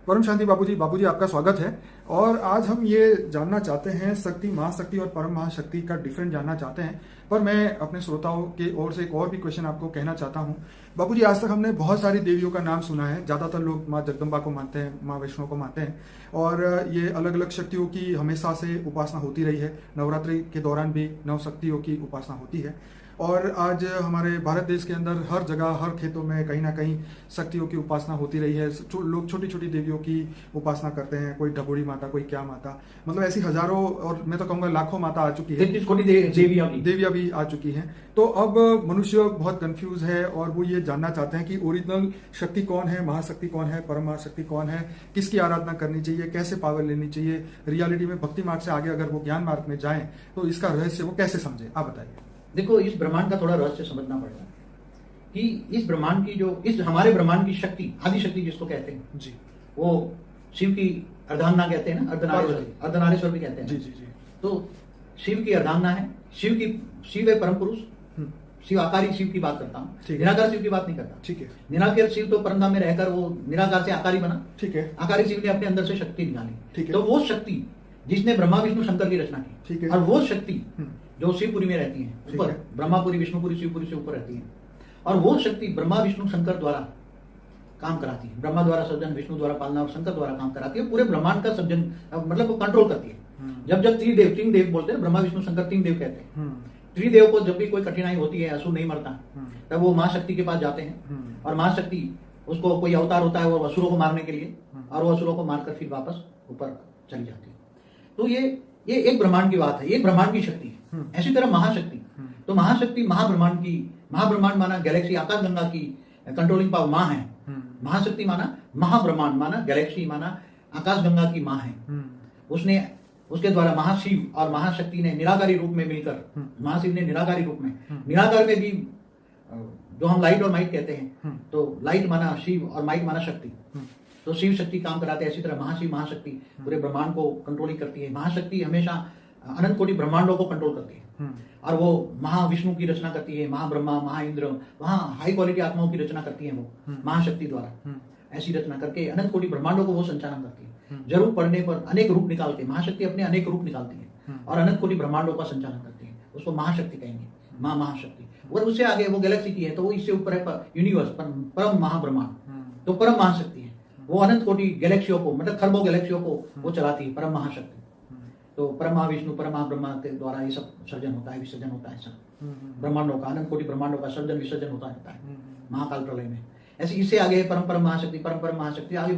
परम शांति बाबूजी आपका स्वागत है। और आज हम ये जानना चाहते हैं शक्ति, महाशक्ति और परम महाशक्ति का डिफरेंस जानना चाहते हैं। पर मैं अपने श्रोताओं की ओर से एक और भी क्वेश्चन आपको कहना चाहता हूँ। बाबूजी, आज तक हमने बहुत सारी देवियों का नाम सुना है। ज़्यादातर लोग माँ जगदम्बा को मानते हैं, माँ वैष्णो को मानते हैं, और ये अलग अलग शक्तियों की हमेशा से उपासना होती रही है। नवरात्रि के दौरान भी नव शक्तियों की उपासना होती है। और आज हमारे भारत देश के अंदर हर जगह, हर खेतों में कहीं ना कहीं शक्तियों की उपासना होती रही है। लोग छोटी छोटी देवियों की उपासना करते हैं, कोई ढबोड़ी माता, कोई क्या माता, मतलब ऐसी हजारों और मैं तो कहूँगा लाखों माता आ चुकी है, देवियाँ भी आ चुकी हैं। तो अब मनुष्य बहुत कंफ्यूज है और वो ये जानना चाहते हैं कि ओरिजिनल शक्ति कौन है, महाशक्ति कौन है, परम महाशक्ति कौन है, किसकी आराधना करनी चाहिए, कैसे पावर लेनी चाहिए। रियलिटी में भक्ति मार्ग से आगे अगर वो ज्ञान मार्ग में जाएं तो इसका रहस्य वो कैसे समझे, आप बताइए। देखो, इस ब्रह्मांड का थोड़ा रहस्य समझना पड़ेगा कि इस ब्रह्मांड की इस हमारे ब्रह्मांड की शक्ति, आदि शक्ति जिसको कहते हैं जी, वो शिव की अर्धांगना कहते हैं ना, अर्धनारीश्वर भी कहते हैं। जी जी जी। तो शिव की अर्धांगना है। शिव है परम पुरुष। शिव आकारी शिव की बात करता हूँ, निराकार शिव की बात नहीं करता। ठीक है। निराकार शिव तो परमधाम में रहकर वो निराकार से आकारी बना। ठीक है। आकारी शिव ने अपने अंदर से शक्ति निकाली। ठीक है। तो वो शक्ति जिसने ब्रह्मा विष्णु शंकर की रचना की, ठीक है, और वो शक्ति जो शिवपुरी में रहती है, ऊपर ब्रह्मापुरी, विष्णुपुरी, शिवपुरी से ऊपर रहती है, और वो शक्ति ब्रह्मा विष्णु शंकर द्वारा काम कराती है। ब्रह्मा द्वारा सृजन, विष्णु द्वारा पालना और शंकर द्वारा काम कराती है। पूरे ब्रह्मांड का सृजन, मतलब वो कंट्रोल करती है। जब तीन देव बोलते हैं, ब्रह्मा विष्णु शंकर तीन देव कहते हैं। त्रिदेव को जब भी कोई कठिनाई होती है, असुर नहीं मरता, तब वो महाशक्ति के पास जाते हैं, और महाशक्ति उसको कोई अवतार होता है वो असुरों को मारने के लिए, और वो असुरों को मारकर फिर वापस ऊपर चली जाती है। तो ये एक ब्रह्मांड की बात है, एक ब्रह्मांड की शक्ति है। ऐसी तरह महाशक्ति, तो महाशक्ति महाब्रह्मांड माना गैलेक्सी, आकाश गंगा की कंट्रोलिंग पावर माँ है। महाशक्ति माना महाब्रह्मांड, माना गैलेक्सी, माना आकाश गंगा की माँ है। उसके द्वारा महाशिव और महाशक्ति ने निराकारी रूप में मिलकर, महाशिव ने निराकारी रूप में, निराकार में भी जो हम लाइट और माइट कहते हैं, तो लाइट माना शिव और माइट माना शक्ति। तो शिव शक्ति काम कराते हैं। इसी तरह महाशिव महाशक्ति पूरे ब्रह्मांड को कंट्रोलिंग करती है। महाशक्ति हमेशा अनंत कोटि ब्रह्मांडों को कंट्रोल करती है, और वो महाविष्णु की रचना करती है, महाब्रह्मा, महाइंद्र, वहाँ हाई क्वालिटी आत्माओं की रचना करती है वो महाशक्ति द्वारा। ऐसी रचना करके अनंत कोटि ब्रह्मांडों को वो संचालन करती है। जरूर पड़ने पर अनेक रूप निकाल के महाशक्ति अपने अनेक रूप निकालती है और अनंत कोटि ब्रह्मांडों का संचालन करती है। उसको महाशक्ति कहेंगे, महाशक्ति। और उससे आगे वो गैलेक्सी की है, तो वो इससे ऊपर है यूनिवर्स, परम महाब्रह्मांड, तो परम महाशक्ति है। वो अनंत कोटि गैलेक्सियों को, मतलब खरबों गैलेक्सियों को वो चलाती है, परम महाशक्ति। तो परम महाविष्णु, परम महाब्रह्मा के द्वारा ये सब सर्जन होता है, विसर्जन होता है। सब ब्रह्मांडों का, अनंत कोटि ब्रह्मांडों का सर्जन विसर्जन होता रहता है महाकाल प्रलय में। ऐसे इससे आगे परम महाशक्ति, परम महाशक्ति आगे बढ़